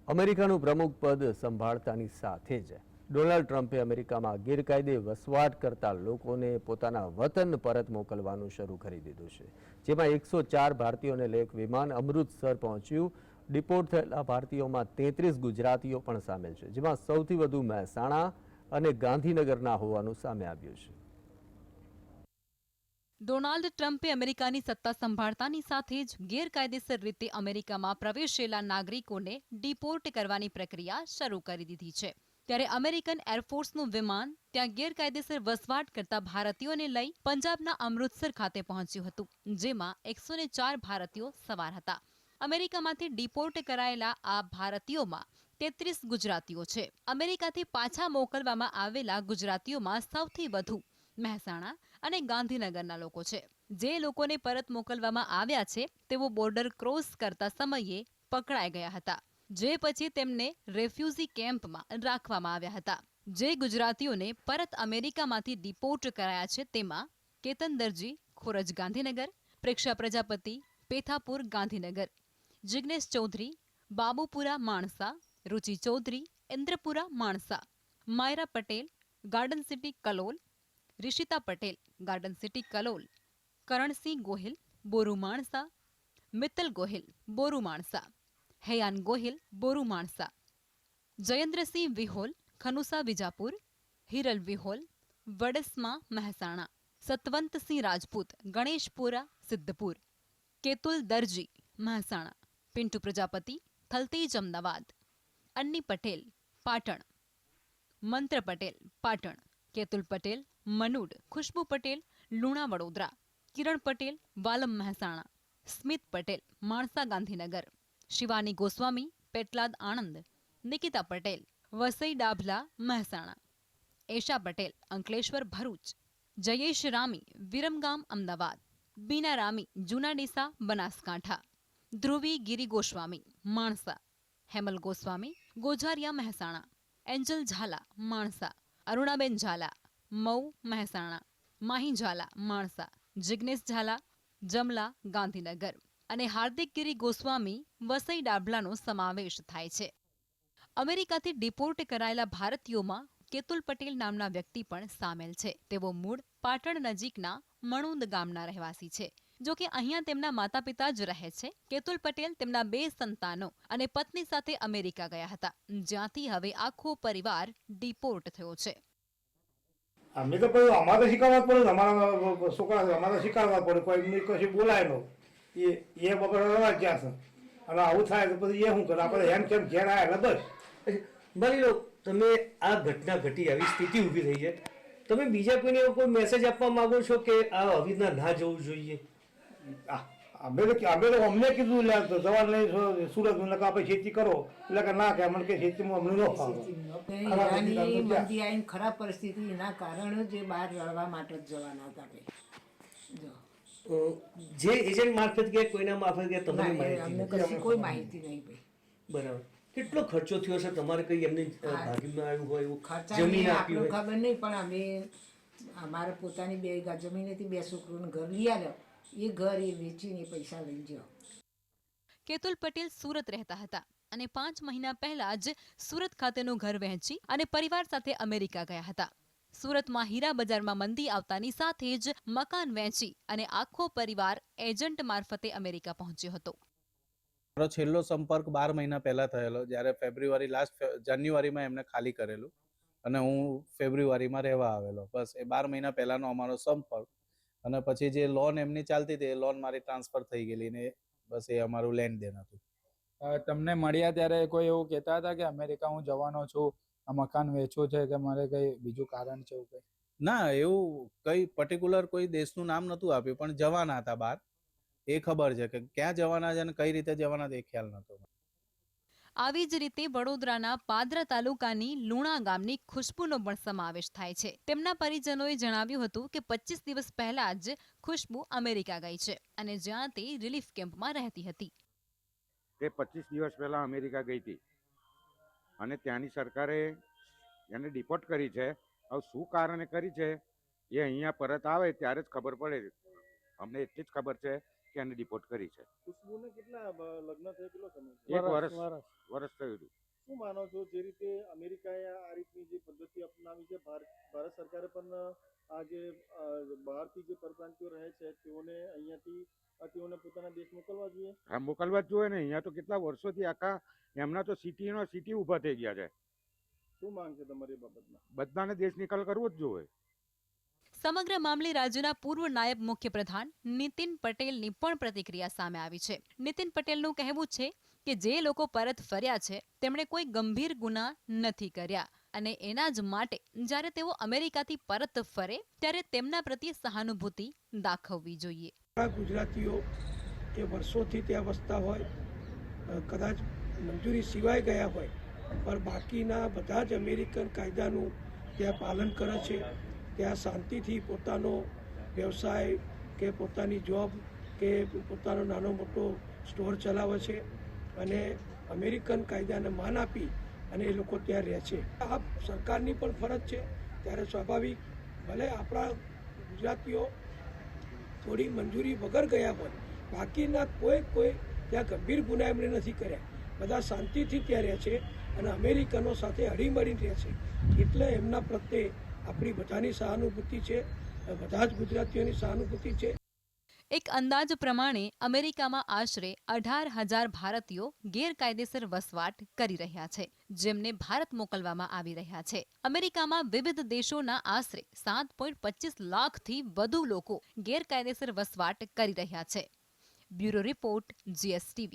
અમેરિકાનું પ્રમુખ પદ સંભાળતાની સાથે જ ડોનાલ્ડ ટ્રમ્પે અમેરિકામાં ગેરકાયદે વસવાટ કરતા લોકોને પોતાના વતન પરત મોકલવાનું શરૂ કરી દીધું છે, જેમાં 104 ભારતીયોને લઈ એક વિમાન અમૃતસર પહોંચ્યું। ડિપોર્ટ થયેલા ભારતીયોમાં 33 ગુજરાતીઓ પણ સામેલ છે, જેમાં સૌથી વધુ મહેસાણા અને ગાંધીનગરના હોવાનું સામે આવ્યું છે। ડોનાલ્ડ ટ્રમ્પે અમેરિકાની સત્તા સંભાળતાની સાથે જ ગેરકાયદેસર રીતે અમેરિકામાં પ્રવેશેલા નાગરિકોને ડિપોર્ટ કરવાની પ્રક્રિયા શરૂ કરી દીધી છે। ત્યારે અમેરિકન એરફોર્સનું વિમાન ત્યાં ગેરકાયદેસર વસવાટ કરતા ભારતીયોને લઈ પંજાબના અમૃતસર ખાતે પહોંચ્યું હતું, જેમાં 104 ભારતીયો સવાર હતા। અમેરિકામાંથી ડિપોર્ટ કરાયેલા આ ભારતીયોમાં 33 ગુજરાતીઓ છે। અમેરિકાથી પાછા મોકલવામાં આવેલા ગુજરાતીઓમાં સૌથી વધુ મહેસાણા અને ગાંધીનગરના લોકો છે। જે લોકોને પરત મોકલવામાં આવ્યા છે તેઓ બોર્ડર ક્રોસ કરતા સમયે પકડાઈ ગયા હતા, જે પછી તેમને રેફ્યુજી કેમ્પમાં રાખવામાં આવ્યા હતા। જે ગુજરાતીઓને પરત અમેરિકામાંથી ડિપોર્ટ કરાયા છે તેમાં Ketan Darji, Khoraj Gandhinagar, Preksha Prajapati, Pethapur Gandhinagar, Jignesh Chaudhary, Babupura Mansa, Ruchi Chaudhary, Indrapura Mansa, Myra Patel, Garden City Kalol, Rishita Patel, Garden City Kalol, Karansinh Gohil, Boru Mansa, Mittal Gohil, Boru Mansa, Haiyan Gohil, Boru Mansa, Jayendrasinh Vihol, Khanusa Vijapur, Hiral Vihol, Vadasma Mehsana, Satvantsinh Rajput, Ganeshpura Siddhpur, Ketul Darji Mehsana, Pintu Prajapati, Thaltej Ahmedabad, Anni Patel Patan, Mantra Patel Patan, Ketul Patel મનુડ, ખુશ્બુ પટેલ લુણા વડોદરા, કિરણ પટેલ વાલમ મહેસાણા, સ્મિત પટેલ માણસા ગાંધીનગર, શિવાની ગોસ્વામી પેટલાદ આણંદ, નિકિતા પટેલ વસઈ ડાભલા મહેસાણા, એશા પટેલ અંકલેશ્વર ભરૂચ, જયેશ રામી વિરમગામ અમદાવાદ, બીના રામી જૂના ડીસા બનાસકાંઠા, ધ્રુવી ગિરી ગોસ્વામી માણસા, હેમલ ગોસ્વામી ગોઝારિયા મહેસાણા, એન્જલ ઝાલા માણસા, અરુણાબેન ઝાલા મઉ મહેસાણા, માહી ઝાલા માણસા, જિગ્નેશ ઝાલા જમલા ગાંધીનગર અને હાર્દિક ગિરી ગોસ્વામી વસઈ ડાભલાનો સમાવેશ થાય છે। અમેરિકાથી ડિપોર્ટ કરાયેલા ભારતીયોમાં કેતુલ પટેલ નામના વ્યક્તિ પણ સામેલ છે। તેઓ મૂળ પાટણ નજીકના મણુંદ ગામના રહેવાસી છે। જો કે અહીંયા તેમના માતા પિતા જ રહે છે। કેતુલ પટેલ તેમના 2 સંતાનો અને પત્ની સાથે અમેરિકા ગયા હતા, જ્યાંથી હવે આખો પરિવાર ડિપોર્ટ થયો છે। અમે તો પછી અમારે શીખવવા પડે, અમારા છોકરા અમારે શીખવાડવા પડે, કોઈ કશું બોલાય નો એ બપોર રવા ગયા છે અને આવું થાય તો પછી એ શું કરે, આપણે એમ કેમ ઘેર આવ્યા બસ। માની લો તમે આ ઘટના ઘટી, આવી સ્થિતિ ઊભી થઈ છે, તમે બીજા કોઈને એવો કોઈ મેસેજ આપવા માંગો છો કે આ આવી રીતના ના જવું જોઈએ? અમે તો અમને કીધું જવા નહીં સુરત આપણે ખેતી કરો, એટલે કે ના કે અમને કે ખેતીમાં અમને ન ફાવે। ખરાબ પરિસ્થિતિ એના કારણે જે બહાર લડવા માટે જ જવાના હતા જો જે એજન્ટ મારફત ગયા, કોઈના મારફત ગયા, તમારી માહિતી અમને નથી? કશી કોઈ માહિતી નહીં ભાઈ। બરાબર। કેટલો ખર્ચો થયો છે તમારે? કઈ એમને ભાગીમાં આવ્યું હોય એવું ખર્ચા જમીન આપી આપણને હોય? ખબર નહીં, પણ અમે અમારે પોતાની 2 વીઘા જમીન હતી, 2 છોકરોનું ઘર લઈ આવ્યો, એ ઘર એ વેચીને પૈસા લઈ ગયો। કેતુલ પટેલ સુરત રહેતા હતા અને 5 મહિના પહેલા જ સુરત ખાતેનું ઘર વહેંચી અને પરિવાર સાથે અમેરિકા ગયા હતા। સુરતમાં હીરા બજારમાં મંદી આવતાની સાથે જ મકાન વેચી અને આખો પરિવાર એજન્ટ મારફતે અમેરિકા પહોંચ્યો હતો। મારો છેલ્લો સંપર્ક 12 મહિના પહેલા થયેલો, જ્યારે જાન્યુઆરીમાં એમને ખાલી કરેલું અને હું ફેબ્રુઆરીમાં રહેવા આવેલો। બસ એ 12 મહિના પહેલાનો અમારો સંપર્ક, અને પછી જે લોન એમની ચાલતી હતી એ લોન મારી ટ્રાન્સફર થઈ ગયેલી ને બસ એ અમારું લેનદેન હતું। તમને મળ્યા ત્યારે કોઈ એવું કહેતા હતા કે અમેરિકા હું જવાનો છું, આ મકાન વેચવું છે, કે મારે કઈ બીજું કારણ છે એવું કઈ? ના, એવું કઈ પર્ટિક્યુલર કોઈ દેશનું નામ નહોતું આપ્યું, પણ જવાના હતા બહાર એ ખબર છે, કે ક્યાં જવાના છે અને કઈ રીતે જવાના એ ખ્યાલ નહોતો। આવી જ રીતે વડોદરાના પાદરા તાલુકાની લુણા ગામની ખુશ્બુનો પણ સમાવેશ થાય છે। તેમના પરિજનોએ જણાવ્યું હતું કે 25 દિવસ પહેલા જ ખુશ્બુ અમેરિકા ગઈ છે અને જ્યાં તે રિલીફ કેમ્પમાં રહેતી હતી। તે 25 દિવસ પહેલા અમેરિકા ગઈ હતી અને ત્યાંની સરકારે એને ડિપોર્ટ કરી છે। હવે શું કારણે કરી છે એ અહીંયા પરત આવે ત્યારે જ ખબર પડે। અમને એટલી જ ખબર છે કે એને ડિપોર્ટ કરી છે. ખુશ્બુને કેટલા લગ્ન થયે કેટલો સમય એક વર્ષ થયું હતું. શું માનો છો જે રીતે અમેરિકાએ આ રીતની જે પદ્ધતિ અપનાવી છે, ભારત સરકારે પણ આ જે બહારથી જે પરપ્રાંતિયો રહે છે તેઓને પોતાના દેશ મોકલવા જોઈએ? હા, મોકલવા જ જોઈએ ને. અહીંયા તો કેટલા વર્ષોથી આખા એમના તો સિટી ઊભા થઈ ગયા છે. શું માંગ છે તમારી બાબતમાં? બધાને દેશ નિકાલ કરવો જ જોઈએ. સમગ્ર મામલે રાજ્યના પૂર્વ નાયબ મુખ્યપ્રધાન નીતિન પટેલની પણ પ્રતિક્રિયા સામે આવી છે. નીતિન પટેલનું કહેવું છે કે જે લોકો પરત ફર્યા છે તેમણે કોઈ ગંભીર ગુના નથી કર્યા અને એના જ માટે જ્યારે તેઓ અમેરિકાથી પરત ફરે ત્યારે તેમના પ્રત્યે સહાનુભૂતિ દાખવવી જોઈએ. ગુજરાતીઓ કે વર્ષોથી ત્યાં વસતા હોય, કદાચ મંજૂરી સિવાય ગયા હોય, પણ બાકીના બધા જ અમેરિકન કાયદાનું ત્યાં પાલન કરે છે. ત્યાં શાંતિથી પોતાનો વ્યવસાય કે પોતાની જોબ કે પોતાનો નાનો મોટો સ્ટોર ચલાવે છે અને અમેરિકન કાયદાને માન આપી અને એ લોકો ત્યાં રહે છે. આ સરકારની પણ ફરજ છે. ત્યારે સ્વાભાવિક ભલે આપણા ગુજરાતીઓ થોડી મંજૂરી વગર ગયા હોય, બાકીના કોઈ ત્યાં ગંભીર ગુના એમણે નથી કર્યા. બધા શાંતિથી ત્યાં રહે છે અને અમેરિકનો સાથે હળીમળીને રહે છે. એટલે એમના પ્રત્યે આપણી બધાની સહાનુભૂતિ છે, બધા જ ગુજરાતીઓની સહાનુભૂતિ છે. એક અંદાજ પ્રમાણે અમેરિકામાં આશરે 18,000 ભારતીયો ગેરકાયદેસર વસવાટ કરી રહ્યા છે, જેમને ભારત મોકલવામાં આવી રહ્યા છે. અમેરિકામાં વિવિધ દેશોના આશરે 7.25 લાખથી વધુ લોકો ગેરકાયદેસર વસવાટ કરી રહ્યા છે. Bureau report, GSTV.